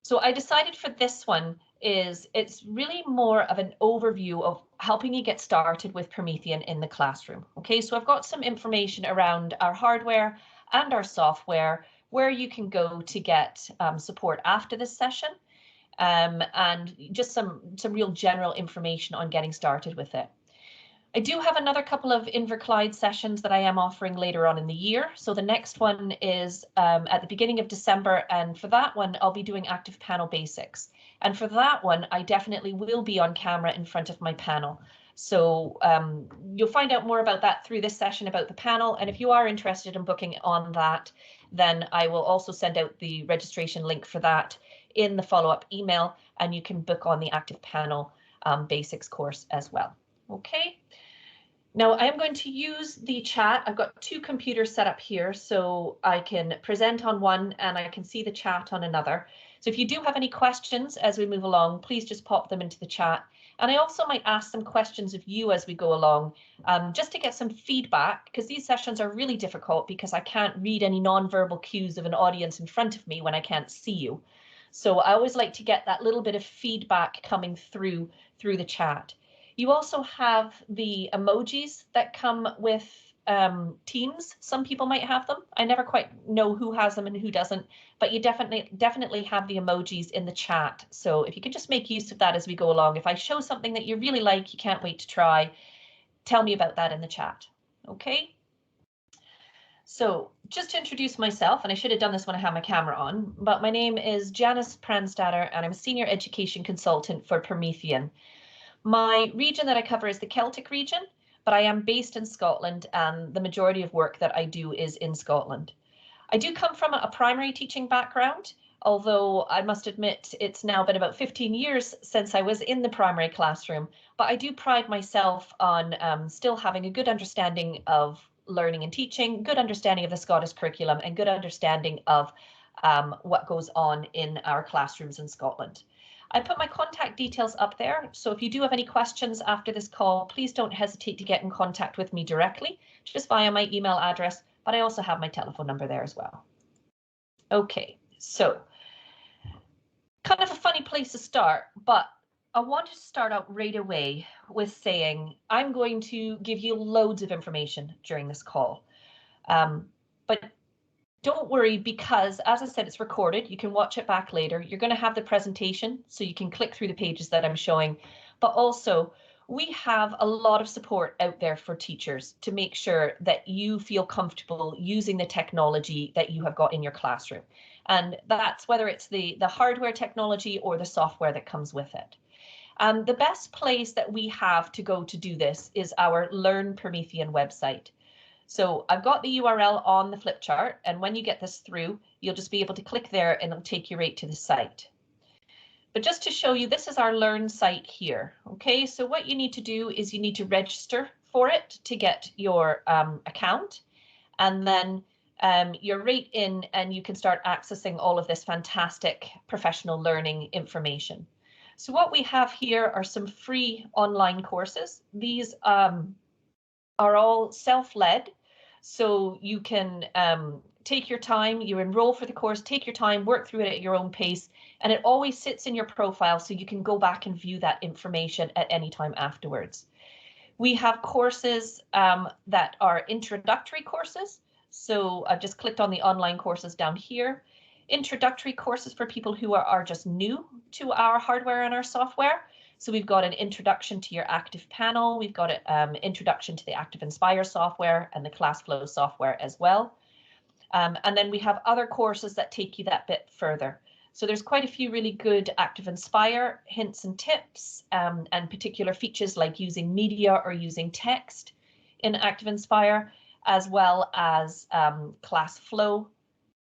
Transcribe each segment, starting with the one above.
So I decided for this one it's really more of an overview of helping you get started with Promethean in the classroom. Okay, so I've got some information around our hardware and our software, where you can go to get support after this session, and just some real general information on getting started with it. I do have another couple of Inverclyde sessions that I am offering later on in the year. So the next one is at the beginning of December, and for that one, I'll be doing active panel basics. And for that one, I definitely will be on camera in front of my panel. So you'll find out more about that through this session about the panel. And if you are interested in booking on that, then I will also send out the registration link for that in the follow-up email, and you can book on the active panel basics course as well. Okay. Now I'm going to use the chat. I've got two computers set up here, so I can present on one and I can see the chat on another. So if you do have any questions as we move along, please just pop them into the chat. And I also might ask some questions of you as we go along, just to get some feedback, because these sessions are really difficult because I can't read any non-verbal cues of an audience in front of me when I can't see you. So I always like to get that little bit of feedback coming through the chat. You also have the emojis that come with Teams. Some people might have them. I never quite know who has them and who doesn't, but you definitely have the emojis in the chat. So if you could just make use of that as we go along. If I show something that you really like, you can't wait to try, tell me about that in the chat. Okay. So just to introduce myself, and I should have done this when I had my camera on, but my name is Janice Pranstadter and I'm a senior education consultant for Promethean. My region that I cover is the Celtic region, but I am based in Scotland and the majority of work that I do is in Scotland. I do come from a primary teaching background, although I must admit it's now been about 15 years since I was in the primary classroom, but I do pride myself on still having a good understanding of learning and teaching, good understanding of the Scottish curriculum, and good understanding of what goes on in our classrooms in Scotland. I put my contact details up there, so if you do have any questions after this call, please don't hesitate to get in contact with me directly, just via my email address, but I also have my telephone number there as well. Okay, so kind of a funny place to start, but I want to start out right away with saying I'm going to give you loads of information during this call, but don't worry, because as I said, it's recorded. You can watch it back later. You're going to have the presentation, so you can click through the pages that I'm showing. But also, we have a lot of support out there for teachers to make sure that you feel comfortable using the technology that you have got in your classroom. And that's whether it's the hardware technology or the software that comes with it. The best place that we have to go to do this is our Learn Promethean website. So I've got the URL on the flip chart, and when you get this through, you'll just be able to click there and it'll take you right to the site. But just to show you, this is our Learn site here. Okay, so what you need to do is you need to register for it to get your account, and then you're right in and you can start accessing all of this fantastic professional learning information. So what we have here are some free online courses. These are all self-led, so you can take your time, you enroll for the course, take your time, work through it at your own pace, and it always sits in your profile so you can go back and view that information at any time afterwards. We have courses that are introductory courses, so I've just clicked on the online courses down here. Introductory courses for people who are just new to our hardware and our software. So we've got an introduction to your active panel, we've got an introduction to the Active Inspire software and the ClassFlow software as well. And then we have other courses that take you that bit further. So there's quite a few really good Active Inspire hints and tips, and particular features like using media or using text in Active Inspire, as well as ClassFlow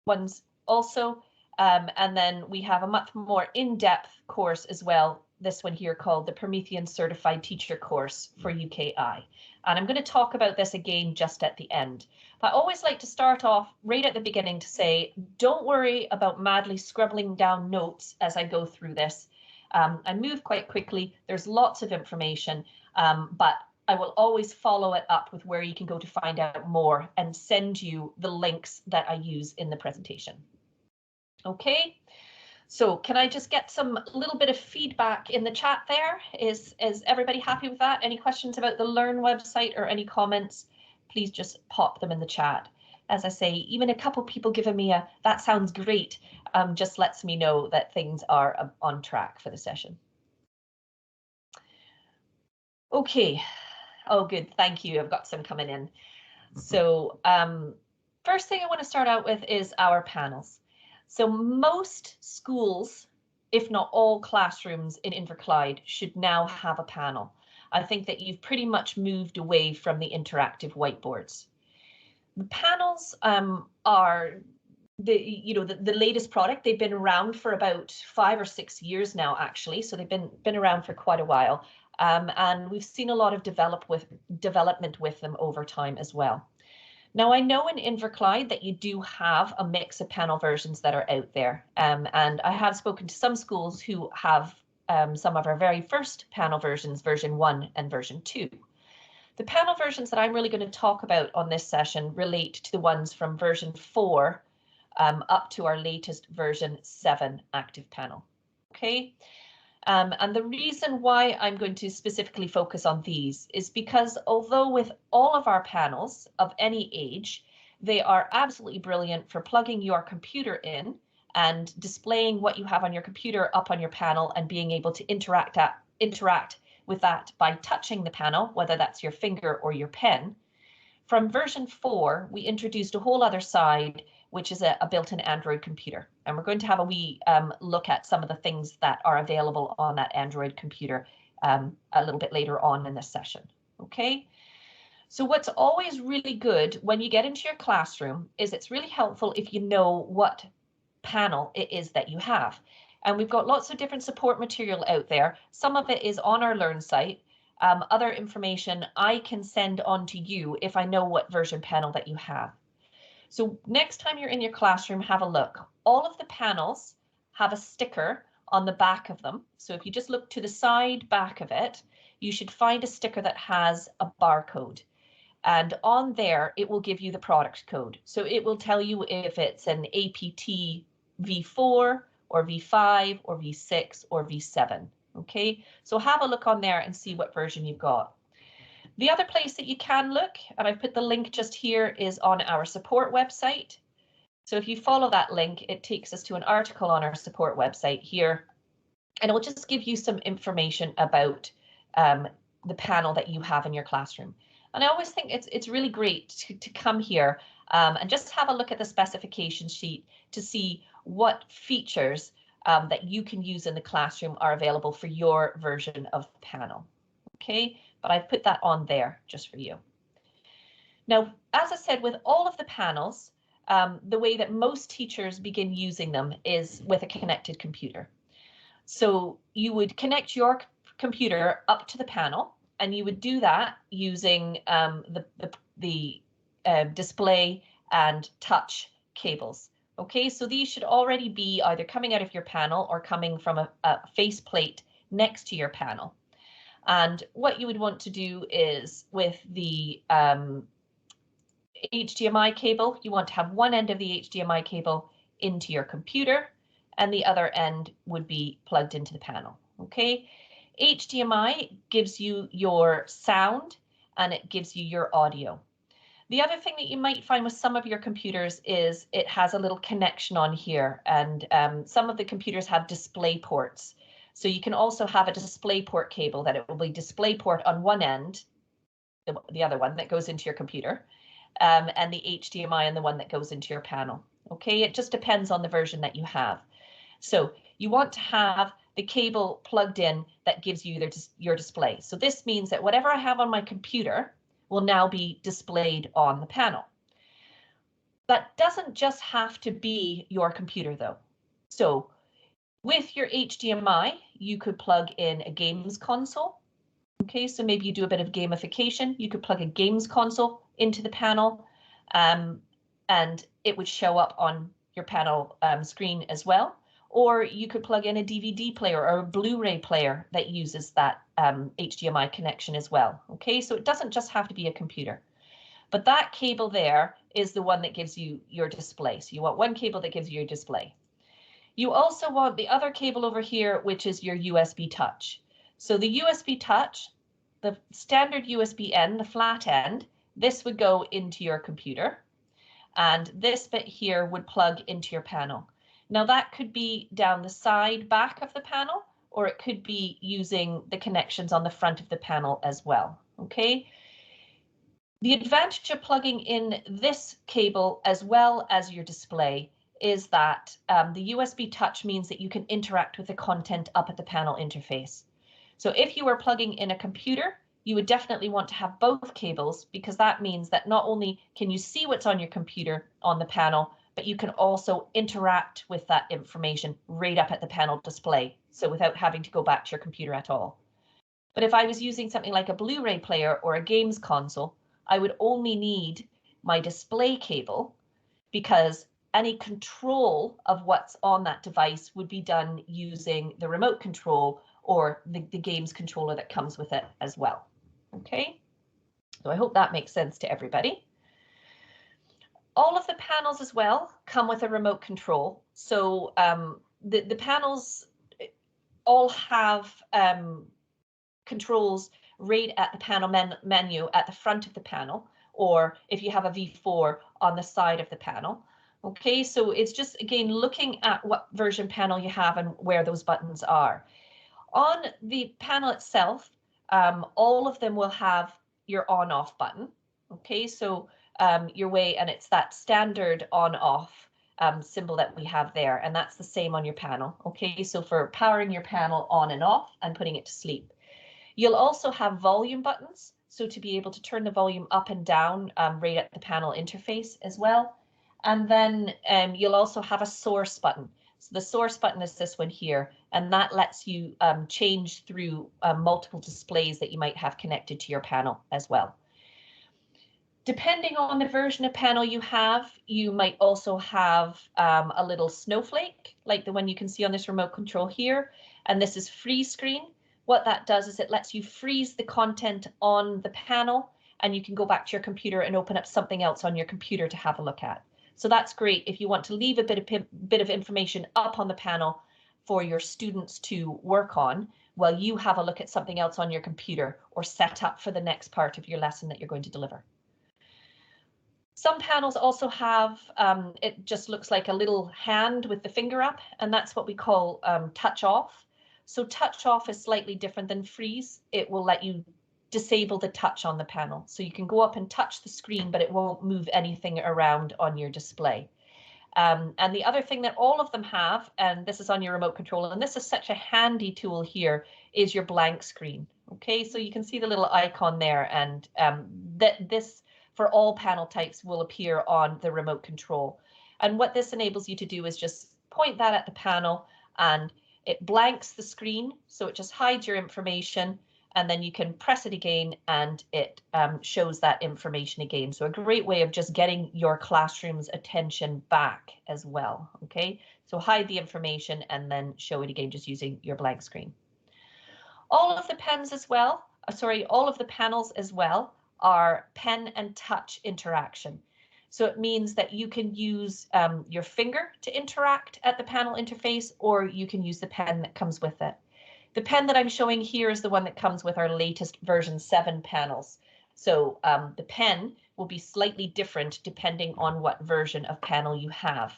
ones also. And then we have a much more in-depth course as well, this one here called the Promethean Certified Teacher Course for UKI. And I'm going to talk about this again just at the end. But I always like to start off right at the beginning to say, don't worry about madly scribbling down notes as I go through this. I move quite quickly. There's lots of information, but I will always follow it up with where you can go to find out more and send you the links that I use in the presentation. Okay. So can I just get some little bit of feedback in the chat there? Is everybody happy with that? Any questions about the Learn website or any comments? Please just pop them in the chat. As I say, even a couple people giving me a "that sounds great" just lets me know that things are on track for the session. Okay. Oh, good. Thank you. I've got some coming in. So first thing I want to start out with is our panels. So most schools, if not all classrooms in Inverclyde, should now have a panel. I think that you've pretty much moved away from the interactive whiteboards. The panels are the latest product. They've been around for about 5 or 6 years now, actually, so they've been around for quite a while, and we've seen a lot of development with them over time as well. Now, I know in Inverclyde that you do have a mix of panel versions that are out there, and I have spoken to some schools who have some of our very first panel versions, version 1 and version 2. The panel versions that I'm really going to talk about on this session relate to the ones from version 4 up to our latest version 7 active panel. Okay. And the reason why I'm going to specifically focus on these is because although with all of our panels of any age, they are absolutely brilliant for plugging your computer in and displaying what you have on your computer up on your panel and being able to interact with that by touching the panel, whether that's your finger or your pen. From version 4, we introduced a whole other side, which is a built-in Android computer. And we're going to have a wee look at some of the things that are available on that Android computer a little bit later on in this session. Okay. So what's always really good when you get into your classroom is it's really helpful if you know what panel it is that you have. And we've got lots of different support material out there. Some of it is on our Learn site. Other information I can send on to you if I know what version panel that you have. So next time you're in your classroom, have a look. All of the panels have a sticker on the back of them. So if you just look to the side back of it, you should find a sticker that has a barcode. And on there, it will give you the product code. So it will tell you if it's an APT V4 or V5 or V6 or V7. Okay, so have a look on there and see what version you've got. The other place that you can look, and I've put the link just here, is on our support website. So if you follow that link, it takes us to an article on our support website here, and it will just give you some information about the panel that you have in your classroom. And I always think it's really great to come here and just have a look at the specification sheet to see what features that you can use in the classroom are available for your version of the panel. Okay, but I've put that on there just for you. Now, as I said, with all of the panels, the way that most teachers begin using them is with a connected computer. So you would connect your computer up to the panel, and you would do that using the display and touch cables. Okay, so these should already be either coming out of your panel or coming from a faceplate next to your panel. And what you would want to do is with the HDMI cable, you want to have one end of the HDMI cable into your computer and the other end would be plugged into the panel. Okay, HDMI gives you your sound and it gives you your audio. The other thing that you might find with some of your computers is it has a little connection on here, and some of the computers have display ports. So you can also have a display port cable that it will be display port on one end, the other one that goes into your computer, and the HDMI on the one that goes into your panel. Okay, it just depends on the version that you have. So you want to have the cable plugged in that gives you your display. So this means that whatever I have on my computer will now be displayed on the panel. That doesn't just have to be your computer though. So with your HDMI, you could plug in a games console. Okay, so maybe you do a bit of gamification. You could plug a games console into the panel and it would show up on your panel screen as well. Or you could plug in a DVD player or a Blu-ray player that uses that HDMI connection as well. Okay, so it doesn't just have to be a computer. But that cable there is the one that gives you your display. So you want one cable that gives you your display. You also want the other cable over here, which is your USB touch. So the USB touch, the standard USB end, the flat end, this would go into your computer. And this bit here would plug into your panel. Now that could be down the side back of the panel, or it could be using the connections on the front of the panel as well, okay? The advantage of plugging in this cable as well as your display is that the USB touch means that you can interact with the content up at the panel interface. So if you were plugging in a computer, you would definitely want to have both cables, because that means that not only can you see what's on your computer on the panel, but you can also interact with that information right up at the panel display, so without having to go back to your computer at all. But if I was using something like a Blu-ray player or a games console, I would only need my display cable, because any control of what's on that device would be done using the remote control or the games controller that comes with it as well. Okay, so I hope that makes sense to everybody. All of the panels as well come with a remote control. So the panels all have controls right at the panel menu at the front of the panel, or if you have a V4 on the side of the panel. Okay, so it's just, again, looking at what version panel you have and where those buttons are. On the panel itself, all of them will have your on-off button. Okay, so your way, and it's that standard on-off symbol that we have there, and that's the same on your panel. Okay, so for powering your panel on and off and putting it to sleep. You'll also have volume buttons, so to be able to turn the volume up and down right at the panel interface as well. And then you'll also have a source button. So the source button is this one here, and that lets you change through multiple displays that you might have connected to your panel as well. Depending on the version of panel you have, you might also have a little snowflake, like the one you can see on this remote control here, and this is freeze screen. What that does is it lets you freeze the content on the panel, and you can go back to your computer and open up something else on your computer to have a look at. So that's great if you want to leave a bit of information up on the panel for your students to work on while you have a look at something else on your computer or set up for the next part of your lesson that you're going to deliver. Some panels also have, it just looks like a little hand with the finger up, and that's what we call touch off. So touch off is slightly different than freeze. It will let you disable the touch on the panel. So you can go up and touch the screen, but it won't move anything around on your display. And the other thing that all of them have, and this is on your remote control, and this is such a handy tool here, is your blank screen. Okay, so you can see the little icon there, and this for all panel types will appear on the remote control. And what this enables you to do is just point that at the panel, and it blanks the screen, so it just hides your information, and then you can press it again and it shows that information again. So a great way of just getting your classroom's attention back as well. Okay, so hide the information and then show it again just using your blank screen. All of the pens as well, all of the panels as well are pen and touch interaction. So it means that you can use your finger to interact at the panel interface, or you can use the pen that comes with it. The pen that I'm showing here is the one that comes with our latest version 7 panels. So the pen will be slightly different depending on what version of panel you have.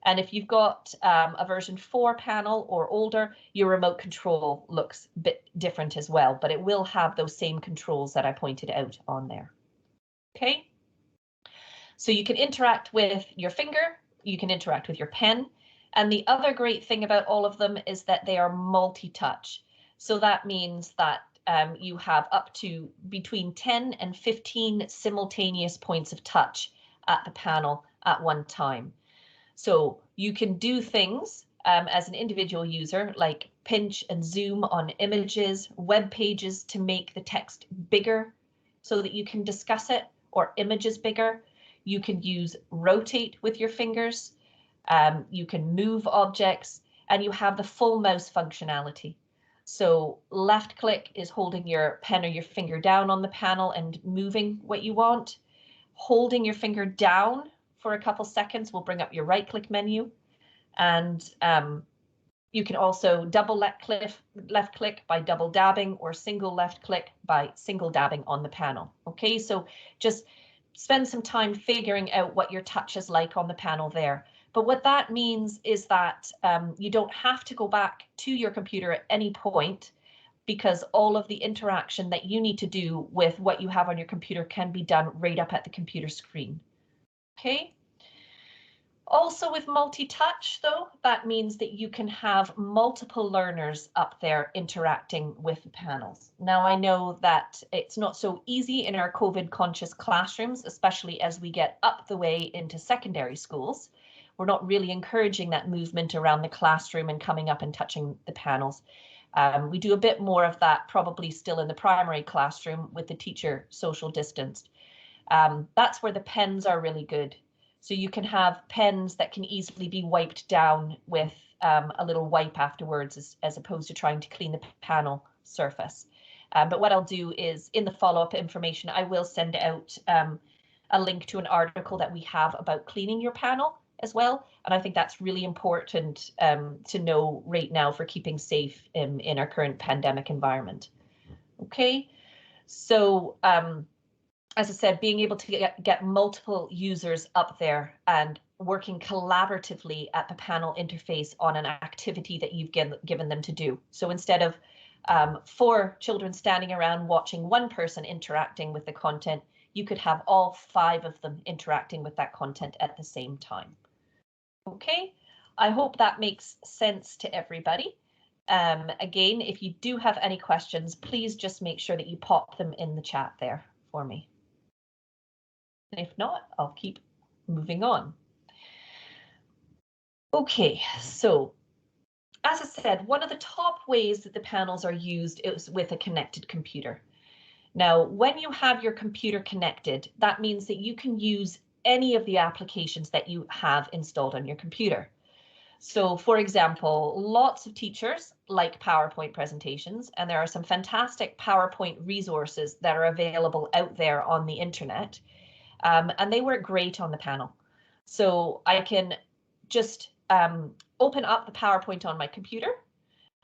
And if you've got a version 4 panel or older, your remote control looks a bit different as well, but it will have those same controls that I pointed out on there. Okay. So you can interact with your finger, you can interact with your pen, and the other great thing about all of them is that they are multi-touch. So that means that you have up to between 10 and 15 simultaneous points of touch at the panel at one time. So you can do things as an individual user, like pinch and zoom on images, web pages to make the text bigger so that you can discuss it, or images bigger. You can use rotate with your fingers. You can move objects, and you have the full mouse functionality. So left click is holding your pen or your finger down on the panel and moving what you want. Holding your finger down for a couple seconds will bring up your right click menu. And you can also double left click by double dabbing, or single left click by single dabbing on the panel. Okay, so just spend some time figuring out what your touch is like on the panel there. But what that means is that you don't have to go back to your computer at any point, because all of the interaction that you need to do with what you have on your computer can be done right up at the computer screen. Okay. Also with multi-touch though, that means that you can have multiple learners up there interacting with the panels. Now I know that it's not so easy in our COVID conscious classrooms, especially as we get up the way into secondary schools. We're not really encouraging that movement around the classroom and coming up and touching the panels. We do a bit more of that probably still in the primary classroom with the teacher social distanced. That's where the pens are really good. So you can have pens that can easily be wiped down with a little wipe afterwards, as opposed to trying to clean the panel surface. But what I'll do is in the follow-up information, I will send out a link to an article that we have about cleaning your panel as well. And I think that's really important to know right now for keeping safe in our current pandemic environment. Okay, so as I said, being able to get multiple users up there and working collaboratively at the panel interface on an activity that you've given them to do. So instead of 4 children standing around watching one person interacting with the content, you could have all 5 of them interacting with that content at the same time. Okay, I hope that makes sense to everybody. Again, if you do have any questions, please just make sure that you pop them in the chat there for me. If not, I'll keep moving on. Okay, so as I said, one of the top ways that the panels are used is with a connected computer. Now, when you have your computer connected, that means that you can use any of the applications that you have installed on your computer. So, for example, lots of teachers like PowerPoint presentations, and there are some fantastic PowerPoint resources that are available out there on the internet. And they work great on the panel. So I can just open up the PowerPoint on my computer,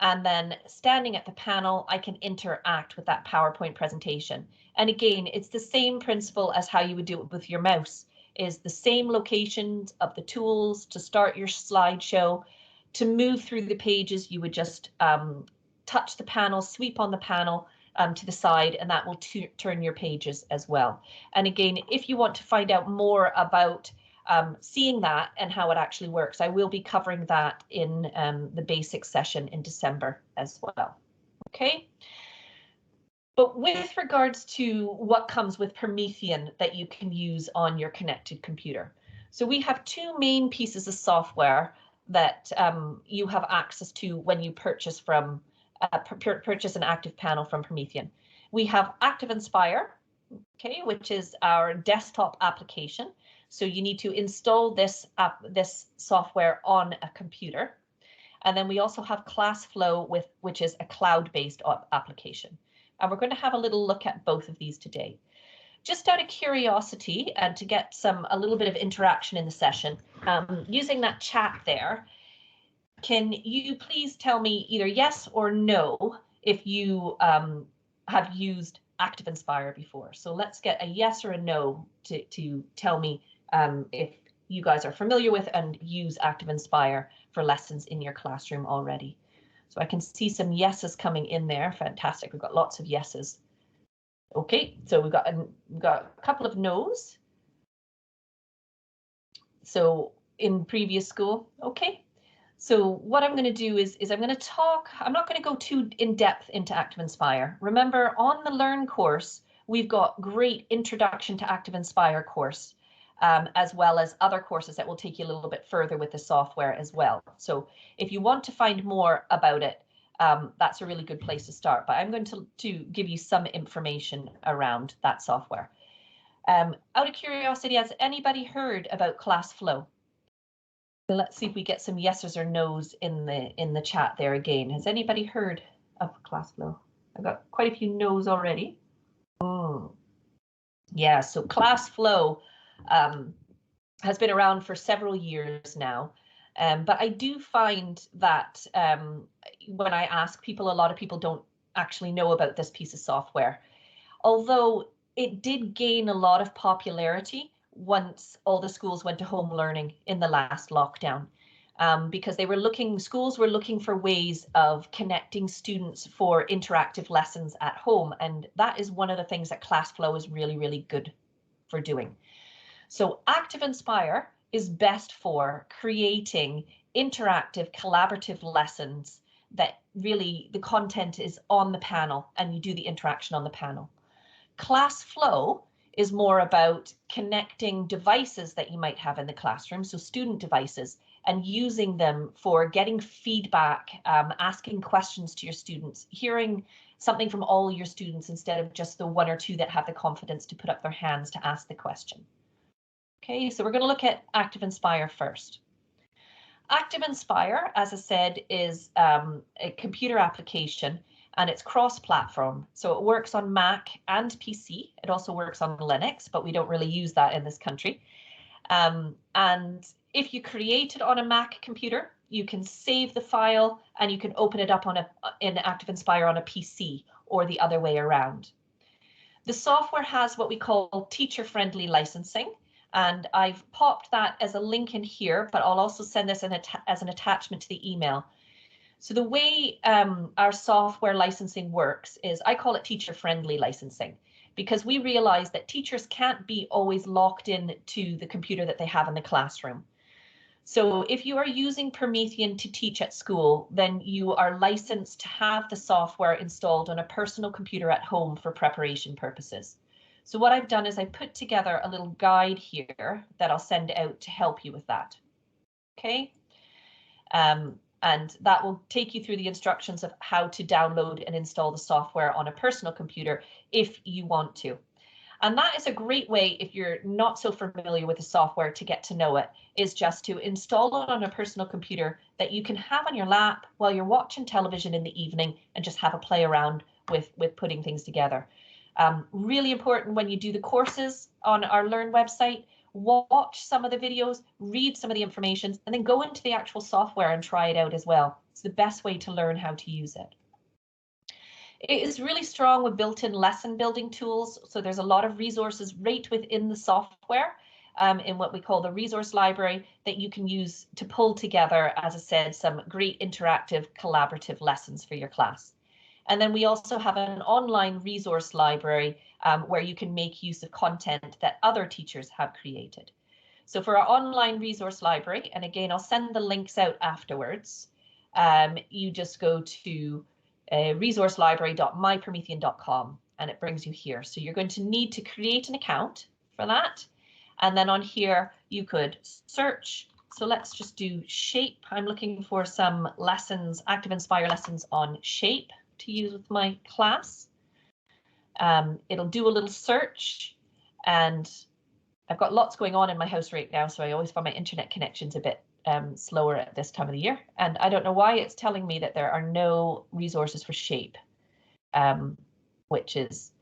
and then standing at the panel, I can interact with that PowerPoint presentation. And again, it's the same principle as how you would do it with your mouse, is the same locations of the tools to start your slideshow. To move through the pages, you would just touch the panel, sweep on the panel, to the side, and that will turn your pages as well. And again, if you want to find out more about seeing that and how it actually works, I will be covering that in the basics session in December as well. Okay. But with regards to what comes with Promethean that you can use on your connected computer. So we have 2 main pieces of software that you have access to when you purchase an active panel from Promethean. We have Active Inspire, okay, which is our desktop application. So you need to install this software on a computer. And then we also have ClassFlow, which is a cloud-based application. And we're going to have a little look at both of these today. Just out of curiosity and to get a little bit of interaction in the session, using that chat there, can you please tell me either yes or no if you have used Active Inspire before? So let's get a yes or a no to tell me if you guys are familiar with and use Active Inspire for lessons in your classroom already. So I can see some yeses coming in there. Fantastic. We've got lots of yeses. Okay, so we've got a couple of no's. So in previous school, okay. So what I'm going to do is I'm going to talk, I'm not going to go too in depth into Active Inspire. Remember, on the Learn course, we've got great Introduction to Active Inspire course, as well as other courses that will take you a little bit further with the software as well. So if you want to find more about it, that's a really good place to start. But I'm going to give you some information around that software. Out of curiosity, has anybody heard about ClassFlow? Let's see if we get some yeses or nos in the chat there again. Has anybody heard of ClassFlow? I've got quite a few nos already. Yeah, so ClassFlow has been around for several years now, But I do find that when I ask people, a lot of people don't actually know about this piece of software. Although it did gain a lot of popularity once all the schools went to home learning in the last lockdown, because schools were looking for ways of connecting students for interactive lessons at home. And that is one of the things that ClassFlow is really, really good for doing. So Active Inspire is best for creating interactive, collaborative lessons that really the content is on the panel and you do the interaction on the panel. ClassFlow is more about connecting devices that you might have in the classroom, so student devices, and using them for getting feedback, asking questions to your students, hearing something from all your students instead of just the one or two that have the confidence to put up their hands to ask the question. Okay, so we're going to look at Active Inspire first. Active Inspire, as I said, is a computer application and it's cross-platform. So it works on Mac and PC. It also works on Linux, but we don't really use that in this country. And if you create it on a Mac computer, you can save the file and you can open it up in Active Inspire on a PC or the other way around. The software has what we call teacher-friendly licensing. And I've popped that as a link in here, but I'll also send this as an attachment to the email. So the way our software licensing works is I call it teacher-friendly licensing because we realize that teachers can't be always locked in to the computer that they have in the classroom. So if you are using Promethean to teach at school, then you are licensed to have the software installed on a personal computer at home for preparation purposes. So what I've done is I put together a little guide here that I'll send out to help you with that. Okay. And that will take you through the instructions of how to download and install the software on a personal computer if you want to. And that is a great way, if you're not so familiar with the software, to get to know it, is just to install it on a personal computer that you can have on your lap while you're watching television in the evening and just have a play around with putting things together. Really important when you do the courses on our Learn website, watch some of the videos, read some of the information, and then go into the actual software and try it out as well. It's the best way to learn how to use it. It is really strong with built-in lesson building tools. So there's a lot of resources right within the software in what we call the resource library that you can use to pull together, as I said, some great interactive collaborative lessons for your class. And then we also have an online resource library where you can make use of content that other teachers have created. So for our online resource library, and again, I'll send the links out afterwards, you just go to resourcelibrary.mypromethean.com and it brings you here. So you're going to need to create an account for that. And then on here, you could search. So let's just do shape. I'm looking for some lessons, Active Inspire lessons on shape to use with my class. It'll do a little search, and I've got lots going on in my house right now, so I always find my internet connection's a bit slower at this time of the year, and I don't know why it's telling me that there are no resources for shape, which is,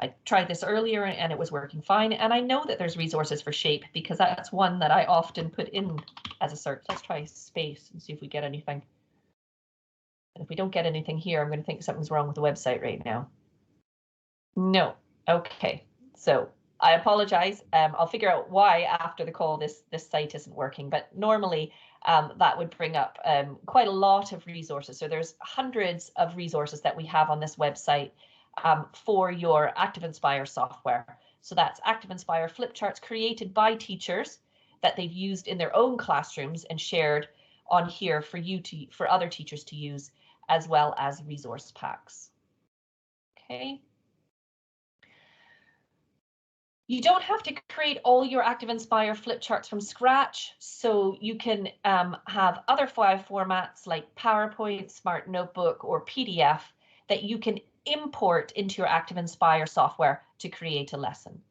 I tried this earlier and it was working fine, and I know that there's resources for shape because that's one that I often put in as a search. Let's try space and see if we get anything. And if we don't get anything here, I'm going to think something's wrong with the website right now. No. Okay. So I apologize. I'll figure out why after the call this site isn't working, but normally that would bring up quite a lot of resources. So there's hundreds of resources that we have on this website for your Active Inspire software. So that's Active Inspire flip charts created by teachers that they've used in their own classrooms and shared on here for other teachers to use, as well as resource packs. Okay. You don't have to create all your Active Inspire flip charts from scratch, so you can have other file formats like PowerPoint, Smart Notebook, or PDF that you can import into your Active Inspire software to create a lesson.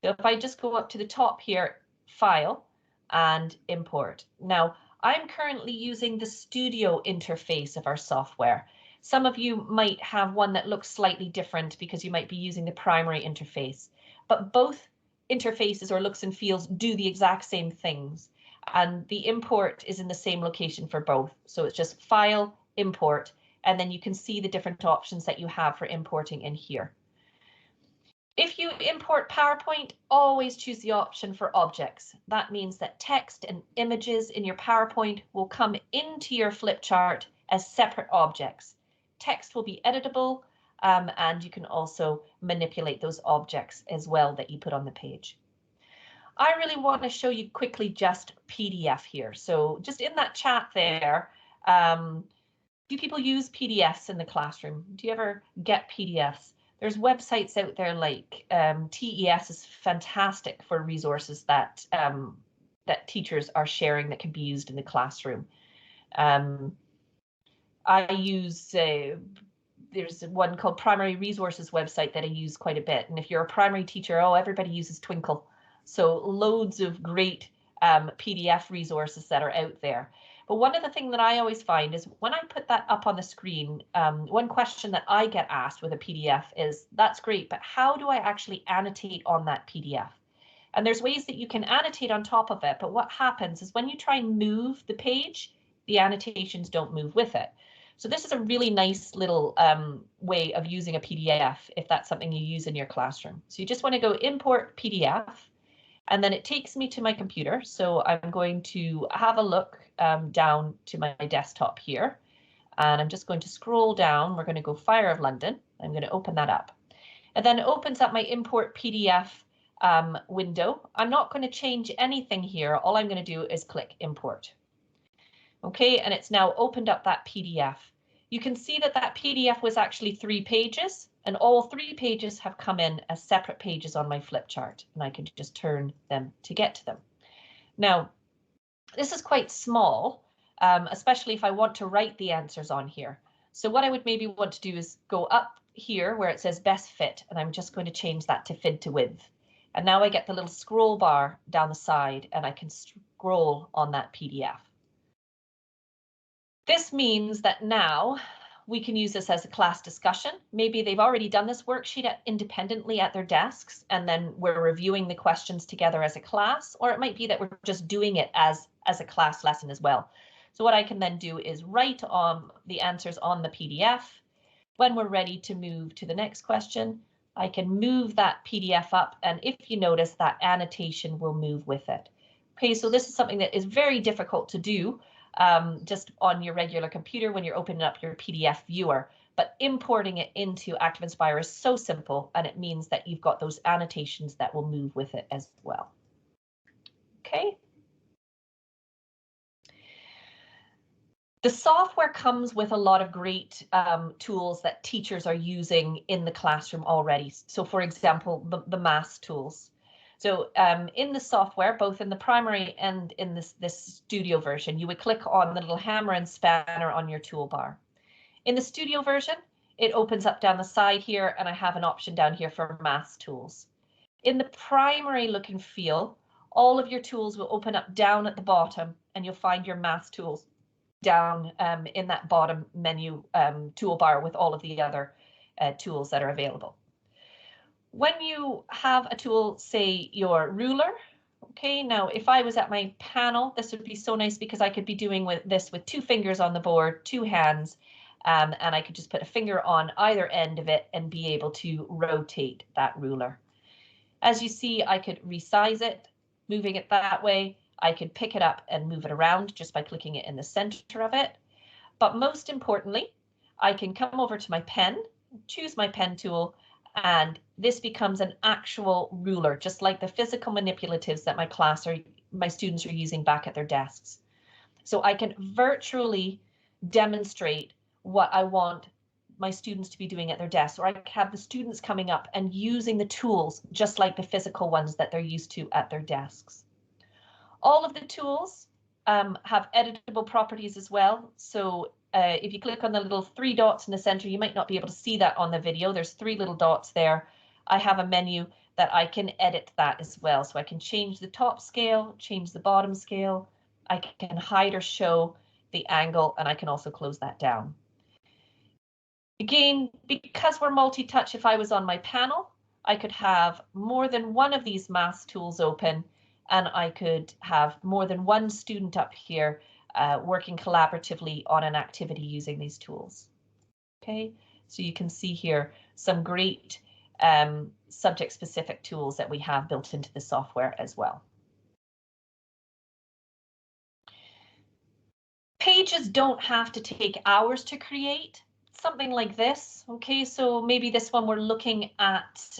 So if I just go up to the top here, File and Import. Now, I'm currently using the Studio interface of our software. Some of you might have one that looks slightly different because you might be using the primary interface, but both interfaces or looks and feels do the exact same things. and the import is in the same location for both. So it's just File, Import, and then you can see the different options that you have for importing in here. If you import PowerPoint, always choose the option for objects. That means that text and images in your PowerPoint will come into your flip chart as separate objects. Text will be editable, and you can also manipulate those objects as well that you put on the page. I really want to show you quickly just PDF here. So just in that chat there, do people use PDFs in the classroom? Do you ever get PDFs? There's websites out there like TES is fantastic for resources that that teachers are sharing that can be used in the classroom. I use there's one called Primary Resources website that I use quite a bit. And if you're a primary teacher, oh, everybody uses Twinkle. So loads of great PDF resources that are out there. But one of the things that I always find is when I put that up on the screen, one question that I get asked with a PDF is, that's great, but how do I actually annotate on that PDF? And there's ways that you can annotate on top of it, but what happens is when you try and move the page, the annotations don't move with it. So this is a really nice little way of using a PDF if that's something you use in your classroom. So you just want to go import PDF, and then it takes me to my computer. So I'm going to have a look down to my desktop here, and I'm just going to scroll down. We're going to go Fire of London. I'm going to open that up. And then it opens up my import PDF window. I'm not going to change anything here. All I'm going to do is click import. Okay, and it's now opened up that PDF. You can see that that PDF was actually 3 pages, and all 3 pages have come in as separate pages on my flip chart, and I can just turn them to get to them. Now, this is quite small, especially if I want to write the answers on here. So what I would maybe want to do is go up here where it says best fit, and I'm just going to change that to fid to width. And now I get the little scroll bar down the side, and I can scroll on that PDF. This means that now we can use this as a class discussion. Maybe they've already done this worksheet independently at their desks, and then we're reviewing the questions together as a class, or it might be that we're just doing it as a class lesson as well. So what I can then do is write on the answers on the PDF. When we're ready to move to the next question, I can move that PDF up, and if you notice, that annotation will move with it. Okay, so this is something that is very difficult to do just on your regular computer when you're opening up your PDF viewer, but importing it into Active Inspire is so simple, and it means that you've got those annotations that will move with it as well. Okay. The software comes with a lot of great tools that teachers are using in the classroom already. So for example, the math tools. So in the software, both in the primary and in this studio version, you would click on the little hammer and spanner on your toolbar. In the studio version, it opens up down the side here, and I have an option down here for math tools. In the primary look and feel, all of your tools will open up down at the bottom, and you'll find your math tools down in that bottom menu toolbar with all of the other tools that are available. When you have a tool, say your ruler, okay, now if I was at my panel, this would be so nice because I could be doing this with 2 fingers on the board, 2 hands, and I could just put a finger on either end of it and be able to rotate that ruler. As you see, I could resize it, moving it that way. I could pick it up and move it around just by clicking it in the center of it. But most importantly, I can come over to my pen, choose my pen tool, and this becomes an actual ruler, just like the physical manipulatives that my students are using back at their desks. So I can virtually demonstrate what I want my students to be doing at their desks, or I have the students coming up and using the tools just like the physical ones that they're used to at their desks. All of the tools have editable properties as well. So if you click on the little 3 dots in the center, you might not be able to see that on the video. There's 3 little dots there. I have a menu that I can edit that as well. So I can change the top scale, change the bottom scale. I can hide or show the angle, and I can also close that down. Again, because we're multi-touch, if I was on my panel, I could have more than one of these math tools open, and I could have more than one student up here working collaboratively on an activity using these tools. Okay, so you can see here some great subject-specific tools that we have built into the software as well. Pages don't have to take hours to create. Something like this, okay, so maybe this one we're looking at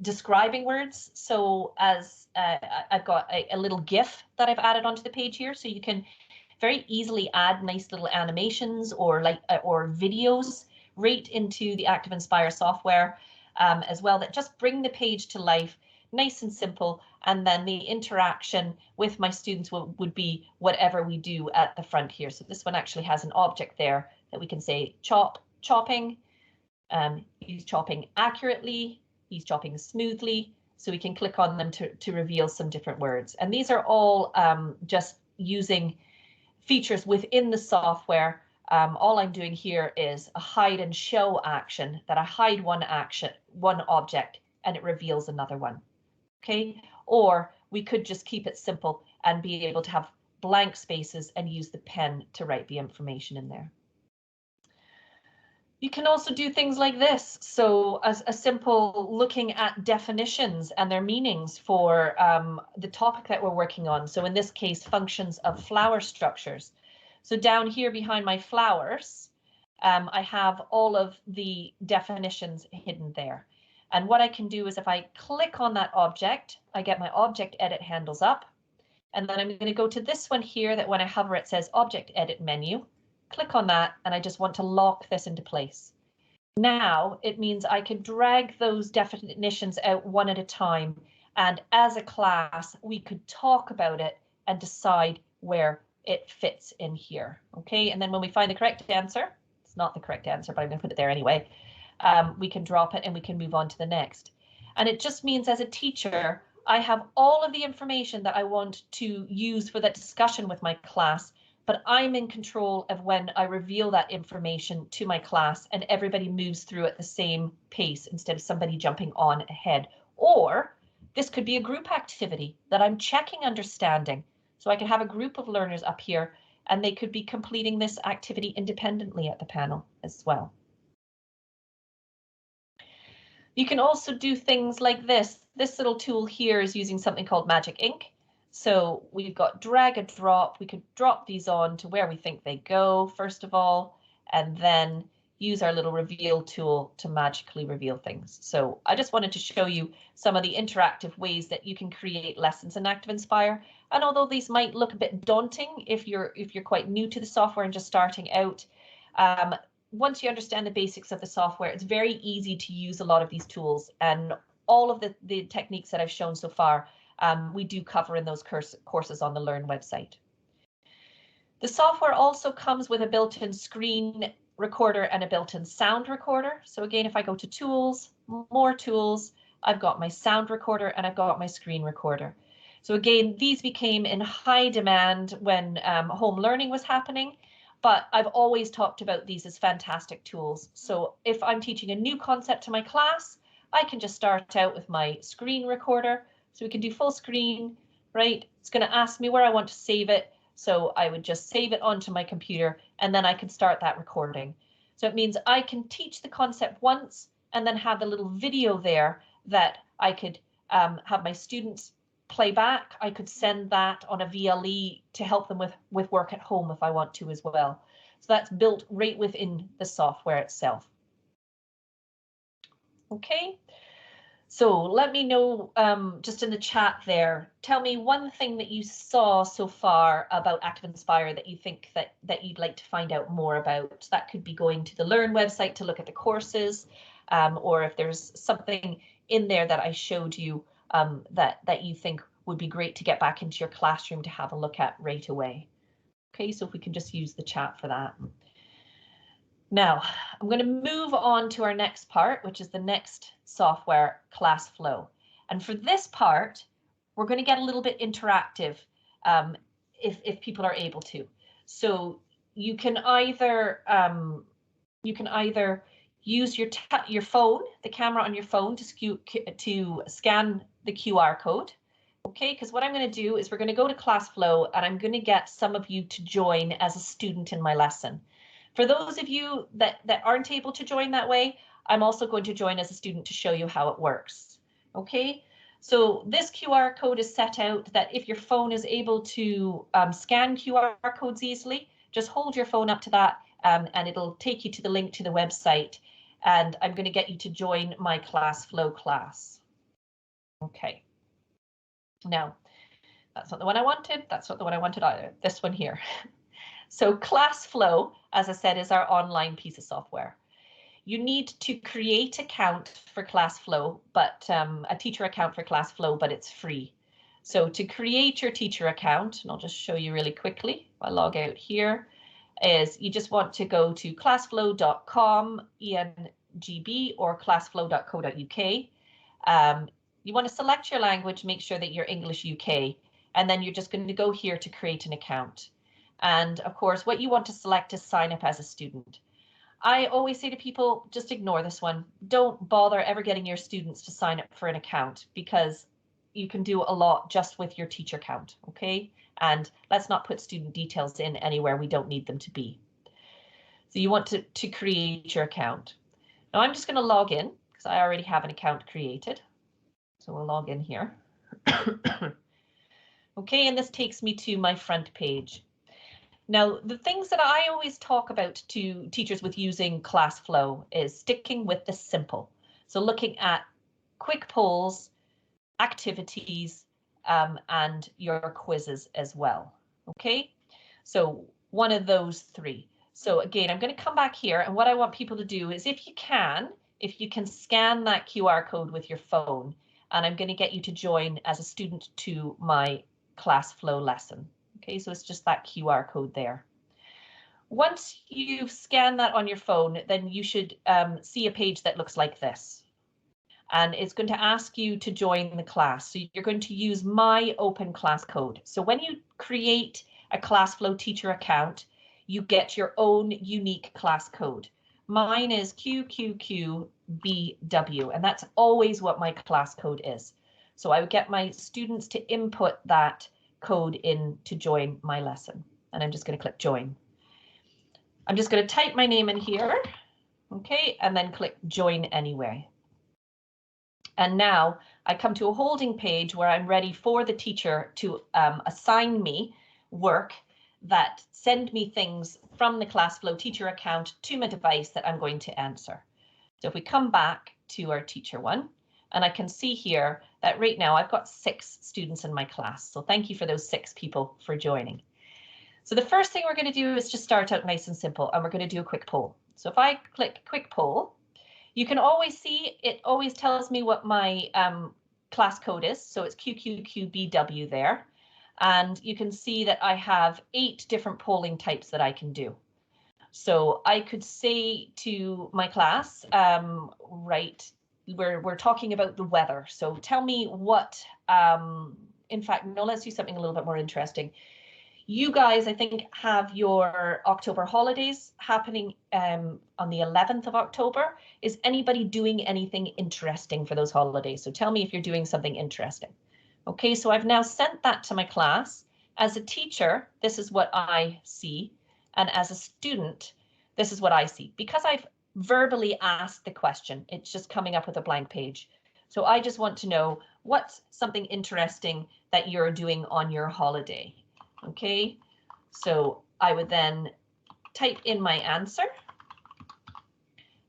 describing words. So as I've got a little GIF that I've added onto the page here, so you can very easily add nice little animations or videos right into the Active Inspire software as well, that just bring the page to life, nice and simple. And then the interaction with my students would be whatever we do at the front here. So this one actually has an object there that we can say chopping. He's chopping accurately, he's chopping smoothly. So we can click on them to reveal some different words. And these are all just using features within the software. All I'm doing here is a hide and show action, that I hide one object, and it reveals another one. Okay, or we could just keep it simple and be able to have blank spaces and use the pen to write the information in there. You can also do things like this. So as a simple looking at definitions and their meanings for the topic that we're working on. So in this case, functions of flower structures. So down here behind my flowers, I have all of the definitions hidden there. And what I can do is if I click on that object, I get my object edit handles up. And then I'm going to go to this one here that when I hover, it says object edit menu. Click on that, and I just want to lock this into place. Now it means I can drag those definitions out one at a time. And as a class, we could talk about it and decide where it fits in here. Okay, and then when we find the correct answer, it's not the correct answer, but I'm going to put it there anyway. We can drop it and we can move on to the next. And it just means as a teacher, I have all of the information that I want to use for that discussion with my class, but I'm in control of when I reveal that information to my class and everybody moves through at the same pace instead of somebody jumping on ahead. Or this could be a group activity that I'm checking understanding. So I can have a group of learners up here and they could be completing this activity independently at the panel as well. You can also do things like this. This little tool here is using something called Magic Ink. So we've got drag and drop. We could drop these on to where we think they go, first of all, and then use our little reveal tool to magically reveal things. So I just wanted to show you some of the interactive ways that you can create lessons in Active Inspire. And although these might look a bit daunting if you're quite new to the software and just starting out, once you understand the basics of the software, it's very easy to use a lot of these tools, and all of the techniques that I've shown so far, we do cover in those courses on the Learn website. The software also comes with a built-in screen recorder and a built-in sound recorder. So again, if I go to tools, more tools, I've got my sound recorder and I've got my screen recorder. So again, these became in high demand when home learning was happening. But I've always talked about these as fantastic tools. So if I'm teaching a new concept to my class, I can just start out with my screen recorder. So we can do full screen, right? It's going to ask me where I want to save it. So I would just save it onto my computer and then I can start that recording. So it means I can teach the concept once and then have the little video there that I could have my students play back. I could send that on a VLE to help them with work at home if I want to as well. So that's built right within the software itself. Okay, so let me know just in the chat there, tell me one thing that you saw so far about Active Inspire that you think that you'd like to find out more about. That could be going to the Learn website to look at the courses, or if there's something in there that I showed you that you think would be great to get back into your classroom to have a look at right away. Okay, so if we can just use the chat for that. Now, I'm going to move on to our next part, which is the next software, Class Flow. And for this part, we're going to get a little bit interactive if people are able to. So you can either use your phone, the camera on your phone, to scan the QR code, Okay, because what I'm going to do is we're going to go to ClassFlow and I'm going to get some of you to join as a student in my lesson. For those of you that aren't able to join that way, I'm also going to join as a student to show you how it works. Okay, so this QR code is set out that if your phone is able to scan QR codes easily, just hold your phone up to that and it'll take you to the link to the website. And I'm going to get you to join my ClassFlow class. Okay. Now, that's not the one I wanted. That's not the one I wanted either. This one here. So ClassFlow, as I said, is our online piece of software. You need to create an account for ClassFlow, but a teacher account for ClassFlow, but it's free. So to create your teacher account, and I'll just show you really quickly, if I log out here, is you just want to go to classflow.com, ENGB, or classflow.co.uk. You want to select your language, make sure that you're English UK, and then you're just going to go here to create an account. And of course, what you want to select is sign up as a student. I always say to people, just ignore this one. Don't bother ever getting your students to sign up for an account because you can do a lot just with your teacher account, okay? And let's not put student details in anywhere we don't need them to be. So you want to create your account. Now I'm just going to log in because I already have an account created. So we'll log in here. Okay, and this takes me to my front page. Now, the things that I always talk about to teachers with using ClassFlow is sticking with the simple. So looking at quick polls, activities, and your quizzes as well. Okay, so one of those three. So again, I'm going to come back here, and what I want people to do is if you can scan that QR code with your phone, and I'm going to get you to join as a student to my ClassFlow lesson. Okay, so it's just that QR code there. Once you've scanned that on your phone, then you should see a page that looks like this. And it's going to ask you to join the class. So you're going to use my open class code. So when you create a ClassFlow teacher account, you get your own unique class code. Mine is QQQBW, and that's always what my class code is. So I would get my students to input that code in to join my lesson. And I'm just going to click join. I'm just going to type my name in here, okay, and then click join anyway. And now I come to a holding page where I'm ready for the teacher to assign me work that send me things from the ClassFlow teacher account to my device that I'm going to answer. So if we come back to our teacher one, and I can see here that right now I've got 6 students in my class. So thank you for those 6 people for joining. So the first thing we're going to do is just start out nice and simple, and we're going to do a quick poll. So if I click quick poll, you can always see it always tells me what my class code is. So it's QQQBW there. And you can see that I have 8 different polling types that I can do. So I could say to my class, right, we're talking about the weather. So tell me what, in fact, no, let's do something a little bit more interesting. You guys, I think, have your October holidays happening on the 11th of October. Is anybody doing anything interesting for those holidays? So tell me if you're doing something interesting. Okay, so I've now sent that to my class. As a teacher, this is what I see. And as a student, this is what I see. Because I've verbally asked the question, it's just coming up with a blank page. So I just want to know what's something interesting that you're doing on your holiday. Okay, so I would then type in my answer,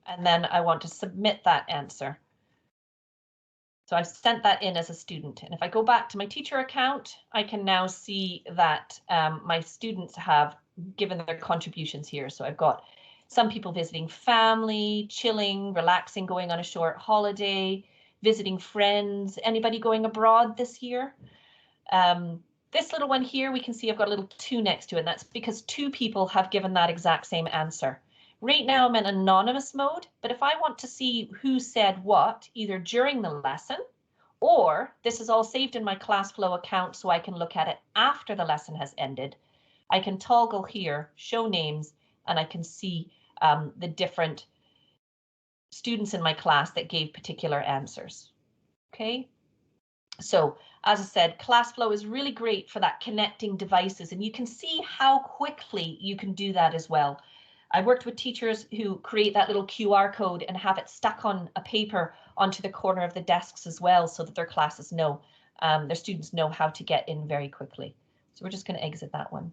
and then I want to submit that answer. So I've sent that in as a student. And if I go back to my teacher account, I can now see that my students have given their contributions here. So I've got some people visiting family, chilling, relaxing, going on a short holiday, visiting friends. Anybody going abroad this year? This little one here, we can see I've got a little 2 next to it, and that's because 2 people have given that exact same answer. Right now I'm in anonymous mode, but if I want to see who said what, either during the lesson, or this is all saved in my ClassFlow account so I can look at it after the lesson has ended, I can toggle here, show names, and I can see the different students in my class that gave particular answers. Okay. So as I said, ClassFlow is really great for that connecting devices, and you can see how quickly you can do that as well. I worked with teachers who create that little QR code and have it stuck on a paper onto the corner of the desks as well, so that their classes know, their students know how to get in very quickly. So we're just going to exit that one.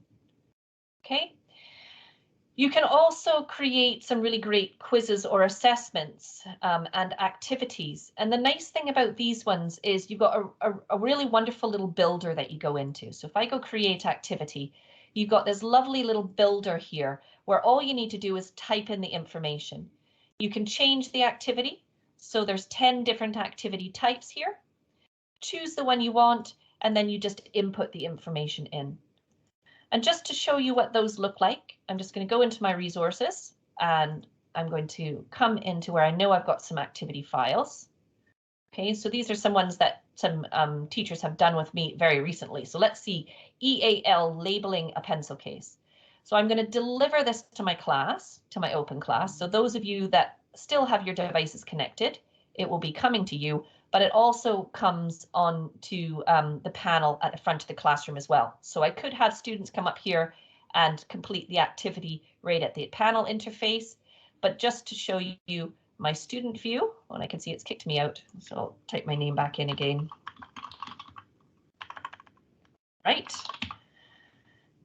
Okay. You can also create some really great quizzes or assessments and activities. And the nice thing about these ones is you've got a really wonderful little builder that you go into. So if I go create activity, you've got this lovely little builder here where all you need to do is type in the information. You can change the activity. So there's 10 different activity types here. Choose the one you want, and then you just input the information in. And just to show you what those look like, I'm just going to go into my resources and I'm going to come into where I know I've got some activity files. Okay, so these are some ones that some teachers have done with me very recently. So let's see, EAL labeling a pencil case. So I'm going to deliver this to my class, to my open class. So those of you that still have your devices connected, it will be coming to you, but it also comes on to the panel at the front of the classroom as well. So I could have students come up here and complete the activity right at the panel interface, but just to show you my student view, and I can see it's kicked me out, so I'll type my name back in again. Right,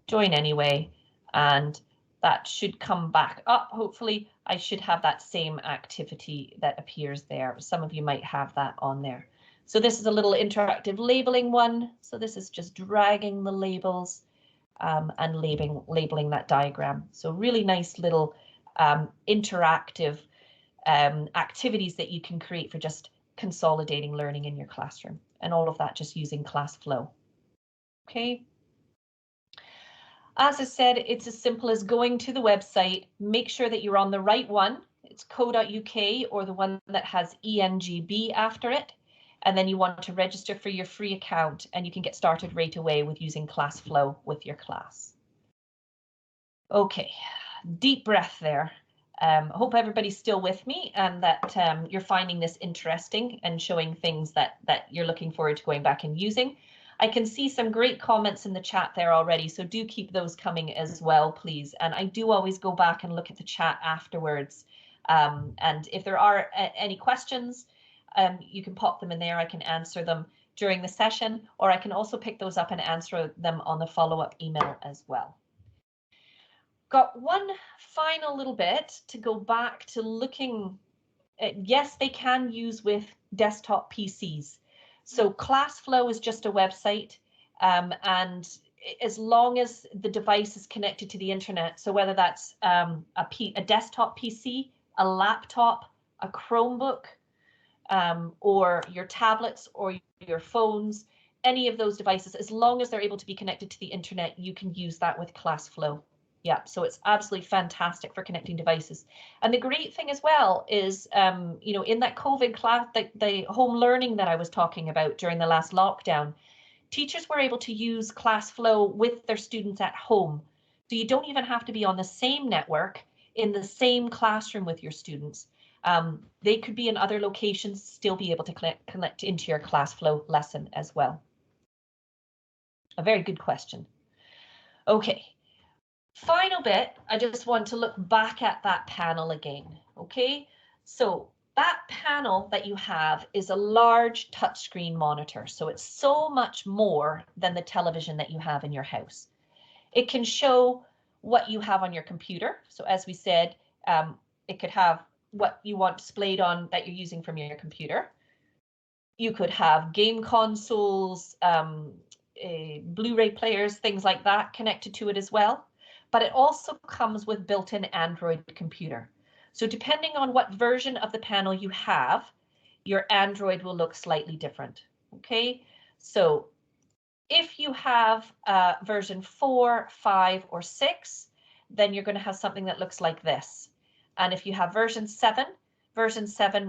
join anyway, and that should come back up. Hopefully I should have that same activity that appears there. Some of you might have that on there. So this is a little interactive labeling one. So this is just dragging the labels and labeling that diagram. So really nice little interactive activities that you can create for just consolidating learning in your classroom, and all of that just using ClassFlow. Okay. As I said, it's as simple as going to the website, make sure that you're on the right one. It's co.uk or the one that has ENGB after it. And then you want to register for your free account, and you can get started right away with using ClassFlow with your class. Okay, deep breath there. I hope everybody's still with me and that you're finding this interesting and showing things that you're looking forward to going back and using. I can see some great comments in the chat there already, so do keep those coming as well, please. And I do always go back and look at the chat afterwards. And if there are any questions, you can pop them in there. I can answer them during the session, or I can also pick those up and answer them on the follow-up email as well. Got one final little bit to go back to looking at. Yes, they can use with desktop PCs. So ClassFlow is just a website, and as long as the device is connected to the internet, so whether that's a desktop PC, a laptop, a Chromebook, or your tablets or your phones, any of those devices, as long as they're able to be connected to the internet, you can use that with ClassFlow. Yeah, so it's absolutely fantastic for connecting devices. And the great thing as well is, you know, in that COVID class, the home learning that I was talking about during the last lockdown, teachers were able to use ClassFlow with their students at home. So you don't even have to be on the same network in the same classroom with your students. They could be in other locations, still be able to connect into your ClassFlow lesson as well. A very good question. Okay. Final bit, I just want to look back at that panel again, okay? So that panel that you have is a large touchscreen monitor, so it's so much more than the television that you have in your house. It can show what you have on your computer. So as we said, it could have what you want displayed on that you're using from your computer. You could have game consoles, Blu-ray players, things like that connected to it as well. But it also comes with built-in Android computer. So depending on what version of the panel you have, your Android will look slightly different. Okay, so if you have version 4, 5, or 6, then you're going to have something that looks like this. And if you have version 7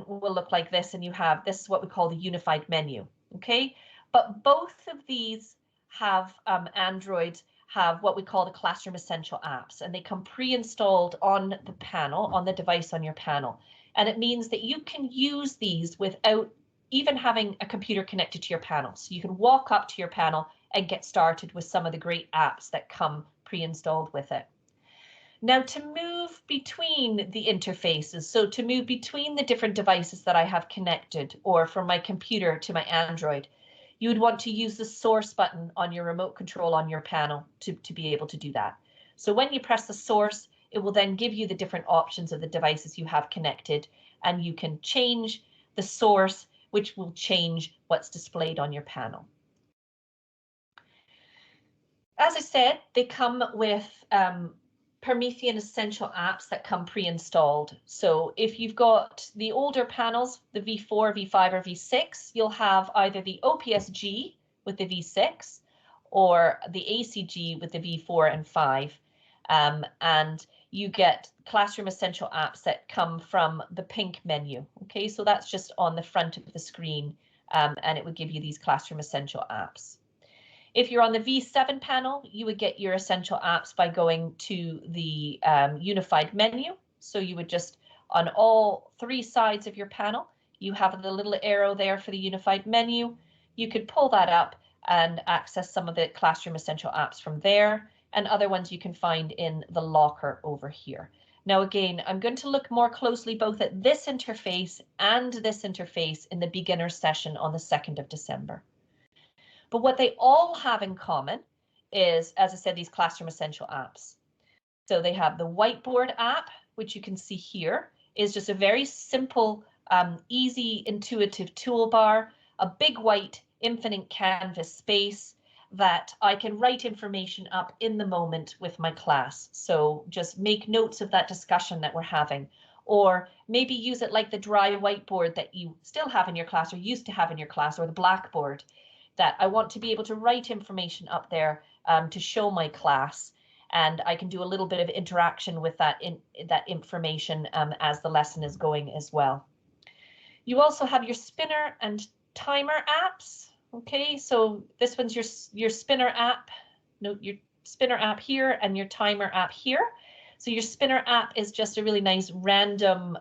will look like this, and you have, this is what we call the unified menu. Okay, but both of these have Android, have what we call the Classroom Essential apps, and they come pre-installed on the panel, on the device on your panel. And it means that you can use these without even having a computer connected to your panel. So you can walk up to your panel and get started with some of the great apps that come pre-installed with it. Now, to move between the interfaces, so to move between the different devices that I have connected, or from my computer to my Android, you would want to use the source button on your remote control on your panel to be able to do that. So when you press the source, it will then give you the different options of the devices you have connected, and you can change the source, which will change what's displayed on your panel. As I said, they come with Promethean essential apps that come pre-installed. So if you've got the older panels, the V4, V5, or V6, you'll have either the OPSG with the V6 or the ACG with the V4 and 5. And you get Classroom Essential apps that come from the pink menu. Okay, so that's just on the front of the screen, and it would give you these Classroom Essential apps. If you're on the V7 panel, you would get your essential apps by going to the unified menu. So you would just, on all three sides of your panel, you have the little arrow there for the unified menu. You could pull that up and access some of the Classroom Essential apps from there, and other ones you can find in the locker over here. Now, again, I'm going to look more closely both at this interface and this interface in the beginner session on the 2nd of December. But what they all have in common is, as I said, these Classroom Essential apps. So they have the whiteboard app, which you can see here, is just a very simple, easy, intuitive toolbar, a big white infinite canvas space that I can write information up in the moment with my class. So just make notes of that discussion that we're having, or maybe use it like the dry whiteboard that you still have in your class or used to have in your class, or the blackboard, that I want to be able to write information up there to show my class, and I can do a little bit of interaction with that information as the lesson is going as well. You also have your spinner and timer apps. Okay, so this one's your spinner app. Note your spinner app here and your timer app here. So your spinner app is just a really nice random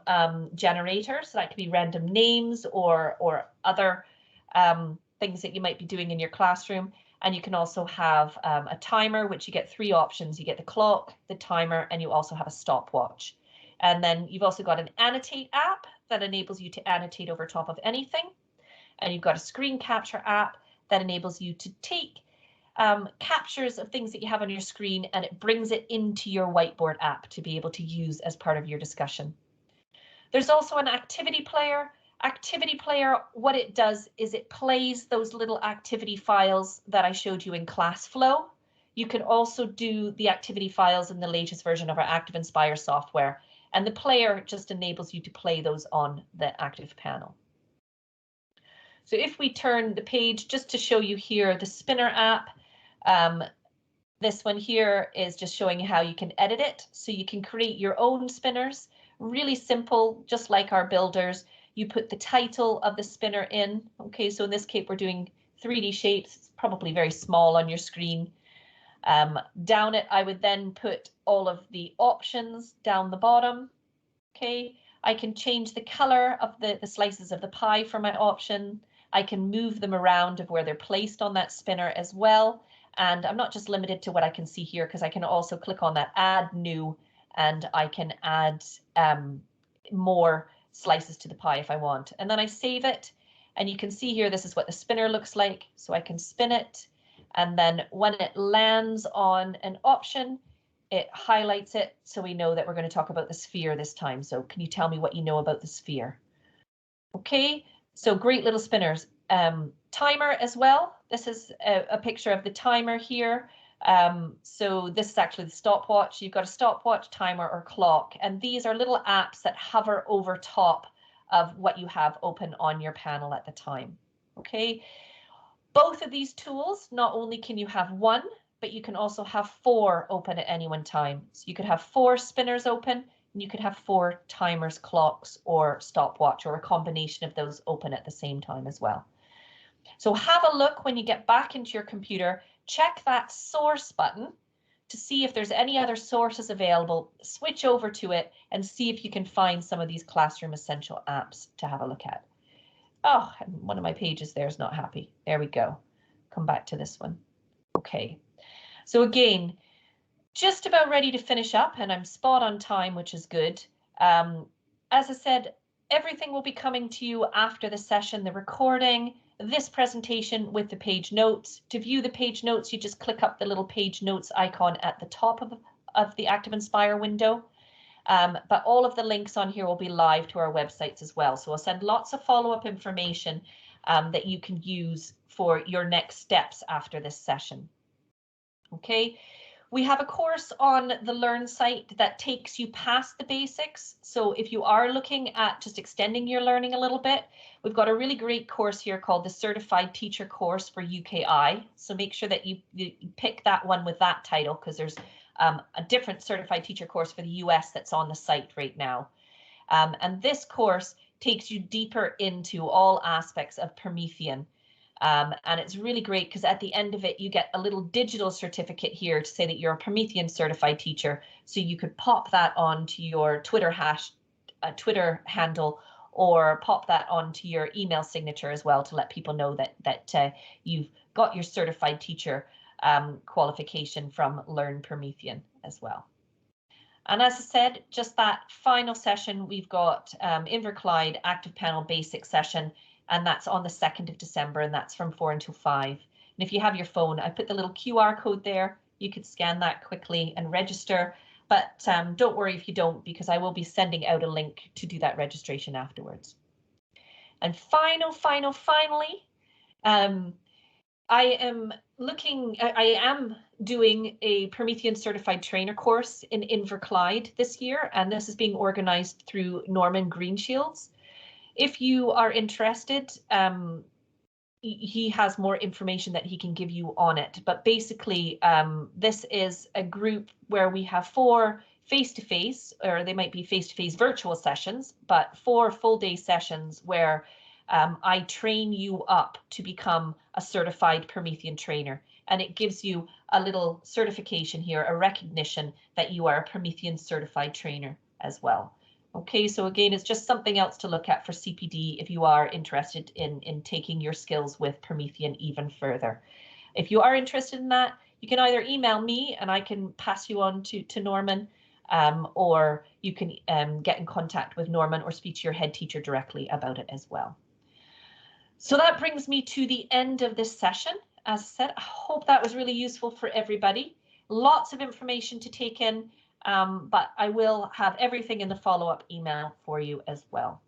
generator. So that could be random names or other things that you might be doing in your classroom. And you can also have a timer, which you get 3 options. You get the clock, the timer, and you also have a stopwatch. And then you've also got an annotate app that enables you to annotate over top of anything. And you've got a screen capture app that enables you to take captures of things that you have on your screen, and it brings it into your whiteboard app to be able to use as part of your discussion. There's also an activity player. Activity player, what it does is it plays those little activity files that I showed you in ClassFlow. You can also do the activity files in the latest version of our Active Inspire software, and the player just enables you to play those on the active panel. So if we turn the page just to show you here the spinner app, this one here is just showing you how you can edit it. So you can create your own spinners, really simple, just like our builders. You put the title of the spinner in. Okay, so in this case, we're doing 3D shapes. It's probably very small on your screen. Down it, I would then put all of the options down the bottom. Okay, I can change the color of the slices of the pie for my option. I can move them around of where they're placed on that spinner as well. And I'm not just limited to what I can see here, because I can also click on that add new, and I can add more slices to the pie if I want. And then I save it, and you can see here, this is what the spinner looks like. So I can spin it, and then when it lands on an option, it highlights it, so we know that we're going to talk about the sphere this time. So can you tell me what you know about the sphere? Okay, so great little spinners. Timer as well. This is a picture of the timer here. So this is actually the stopwatch. You've got a stopwatch, timer, or clock, and these are little apps that hover over top of what you have open on your panel at the time. Okay, both of these tools, not only can you have one, but you can also have 4 open at any one time. So you could have 4 spinners open, and you could have 4 timers, clocks, or stopwatch, or a combination of those open at the same time as well. So have a look when you get back into your computer, check that source button to see if there's any other sources available, switch over to it and see if you can find some of these Classroom Essential apps to have a look at. Oh, and one of my pages there is not happy. There we go. Come back to this one. Okay. So again, just about ready to finish up, and I'm spot on time, which is good. As I said, everything will be coming to you after the session, the recording, this presentation with the page notes. To view the page notes, you just click up the little page notes icon at the top of the Active Inspire window. But all of the links on here will be live to our websites as well. So I'll send lots of follow-up information that you can use for your next steps after this session. Okay, we have a course on the Learn site that takes you past the basics. So if you are looking at just extending your learning a little bit, we've got a really great course here called the Certified Teacher Course for UKI. So make sure that you pick that one with that title, because there's a different certified teacher course for the US that's on the site right now. And this course takes you deeper into all aspects of Promethean. And it's really great because at the end of it, you get a little digital certificate here to say that you're a Promethean certified teacher. So you could pop that onto your Twitter handle, or pop that onto your email signature as well to let people know that you've got your certified teacher qualification from Learn Promethean as well. And as I said, just that final session, we've got Inverclyde Active Panel Basic session, and that's on the 2nd of December, and that's from 4 until 5. And if you have your phone, I put the little QR code there. You could scan that quickly and register, but don't worry if you don't, because I will be sending out a link to do that registration afterwards. And finally, I am doing a Promethean certified trainer course in Inverclyde this year, and this is being organized through Norman Greenshields. If you are interested, he has more information that he can give you on it. But basically, this is a group where we have 4 face-to-face, or they might be face-to-face virtual sessions, but 4 full-day sessions where I train you up to become a certified Promethean trainer. And it gives you a little certification here, a recognition that you are a Promethean certified trainer as well. Okay, so again, it's just something else to look at for CPD if you are interested in taking your skills with Promethean even further. If you are interested in that, you can either email me and I can pass you on to Norman, or you can get in contact with Norman or speak to your head teacher directly about it as well. So that brings me to the end of this session. As I said, I hope that was really useful for everybody. Lots of information to take in. But I will have everything in the follow-up email for you as well.